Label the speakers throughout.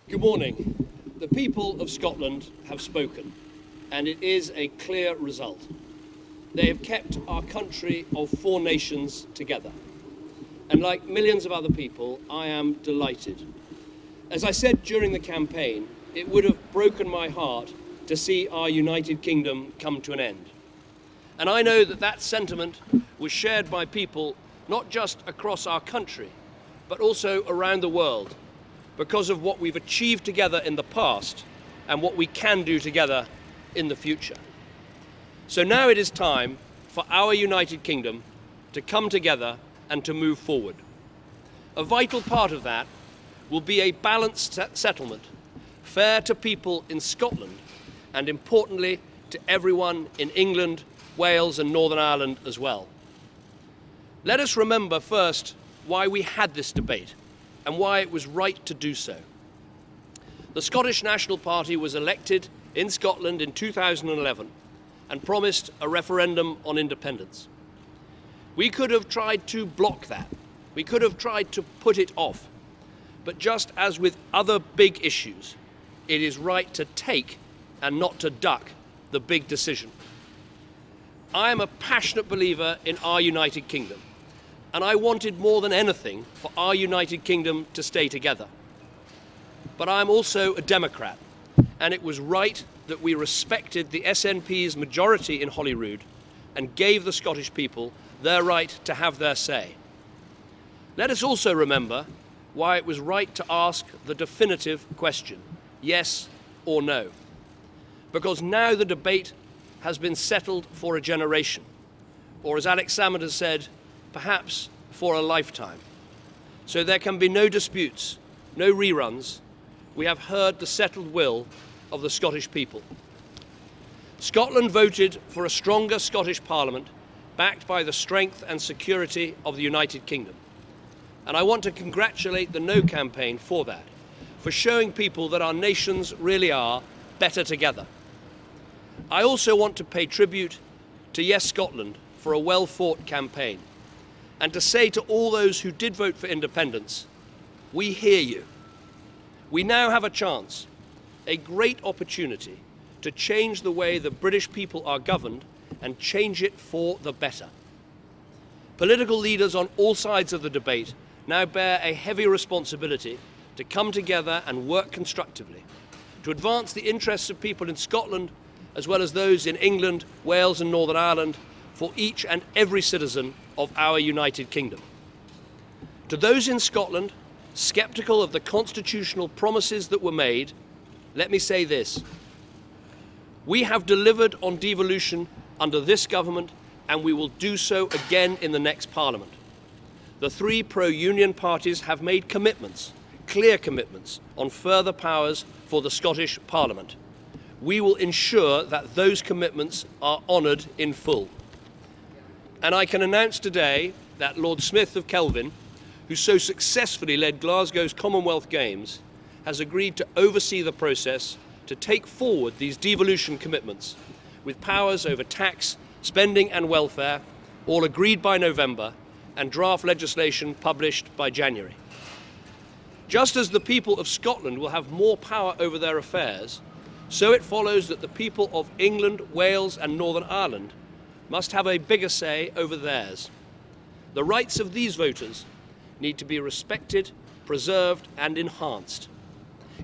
Speaker 1: Good morning. The people of Scotland have spoken, and it is a clear result. They have kept our country of four nations together. And like millions of other people, I am delighted. As I said during the campaign, it would have broken my heart to see our United Kingdom come to an end. And I know that that sentiment was shared by people not just across our country, but also around the world, because of what we've achieved together in the past and what we can do together in the future. So now it is time for our United Kingdom to come together and to move forward. A vital part of that will be a balanced settlement, fair to people in Scotland and importantly to everyone in England, Wales and Northern Ireland as well. Let us remember first why we had this debate and why it was right to do so. The Scottish National Party was elected in Scotland in 2011 and promised a referendum on independence. We could have tried to block that. We could have tried to put it off. But just as with other big issues, it is right to take and not to duck the big decision. I am a passionate believer in our United Kingdom, and I wanted more than anything for our United Kingdom to stay together. But I'm also a Democrat, and it was right that we respected the SNP's majority in Holyrood and gave the Scottish people their right to have their say. Let us also remember why it was right to ask the definitive question, yes or no. Because now the debate has been settled for a generation, or as Alex Salmond has said, perhaps for a lifetime. So there can be no disputes, no reruns. We have heard the settled will of the Scottish people. Scotland voted for a stronger Scottish Parliament backed by the strength and security of the United Kingdom. And I want to congratulate the No campaign for that, for showing people that our nations really are better together. I also want to pay tribute to Yes Scotland for a well-fought campaign, and to say to all those who did vote for independence, we hear you. We now have a chance, a great opportunity, to change the way the British people are governed and change it for the better. Political leaders on all sides of the debate now bear a heavy responsibility to come together and work constructively, to advance the interests of people in Scotland as well as those in England, Wales and Northern Ireland, for each and every citizen of our United Kingdom. To those in Scotland, sceptical of the constitutional promises that were made, let me say this. We have delivered on devolution under this government, and we will do so again in the next Parliament. The three pro-union parties have made commitments, clear commitments, on further powers for the Scottish Parliament. We will ensure that those commitments are honoured in full. And I can announce today that Lord Smith of Kelvin, who so successfully led Glasgow's Commonwealth Games, has agreed to oversee the process to take forward these devolution commitments, with powers over tax, spending and welfare, all agreed by November, and draft legislation published by January. Just as the people of Scotland will have more power over their affairs, so it follows that the people of England, Wales and Northern Ireland must have a bigger say over theirs. The rights of these voters need to be respected, preserved and enhanced.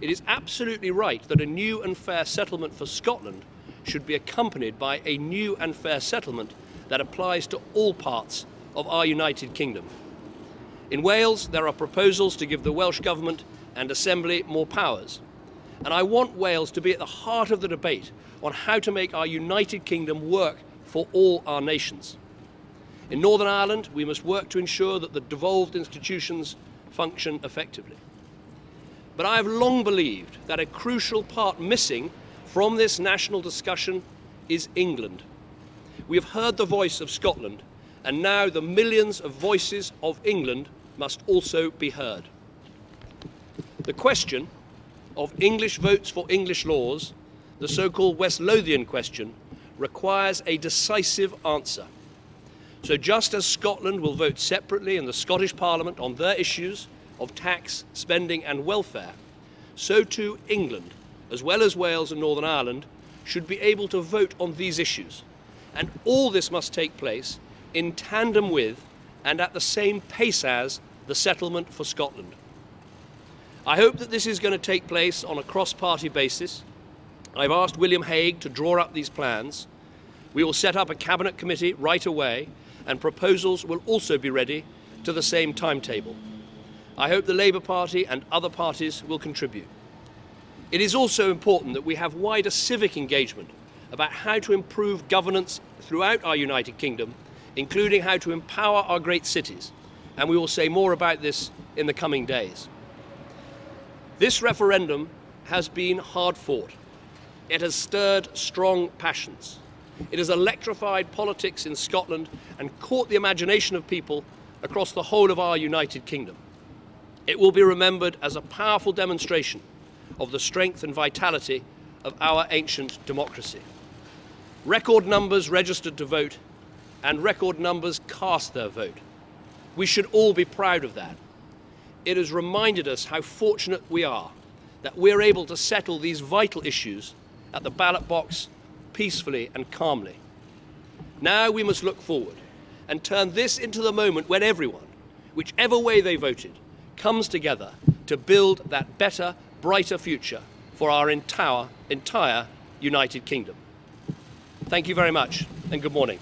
Speaker 1: It is absolutely right that a new and fair settlement for Scotland should be accompanied by a new and fair settlement that applies to all parts of our United Kingdom. In Wales, there are proposals to give the Welsh Government and Assembly more powers. And I want Wales to be at the heart of the debate on how to make our United Kingdom work for all our nations. In Northern Ireland, we must work to ensure that the devolved institutions function effectively. But I have long believed that a crucial part missing from this national discussion is England. We have heard the voice of Scotland, and now the millions of voices of England must also be heard. The question of English votes for English laws, the so-called West Lothian question, requires a decisive answer. So just as Scotland will vote separately in the Scottish Parliament on their issues of tax, spending and welfare, so too England, as well as Wales and Northern Ireland, should be able to vote on these issues. And all this must take place in tandem with and at the same pace as the settlement for Scotland. I hope that this is going to take place on a cross-party basis. I've asked William Hague to draw up these plans. We will set up a cabinet committee right away, and proposals will also be ready to the same timetable. I hope the Labour Party and other parties will contribute. It is also important that we have wider civic engagement about how to improve governance throughout our United Kingdom, including how to empower our great cities, and we will say more about this in the coming days. This referendum has been hard fought. It has stirred strong passions. It has electrified politics in Scotland and caught the imagination of people across the whole of our United Kingdom. It will be remembered as a powerful demonstration of the strength and vitality of our ancient democracy. Record numbers registered to vote and record numbers cast their vote. We should all be proud of that. It has reminded us how fortunate we are that we're able to settle these vital issues at the ballot box peacefully and calmly. Now we must look forward and turn this into the moment when everyone, whichever way they voted, comes together to build that better, brighter future for our entire United Kingdom. Thank you very much, and good morning.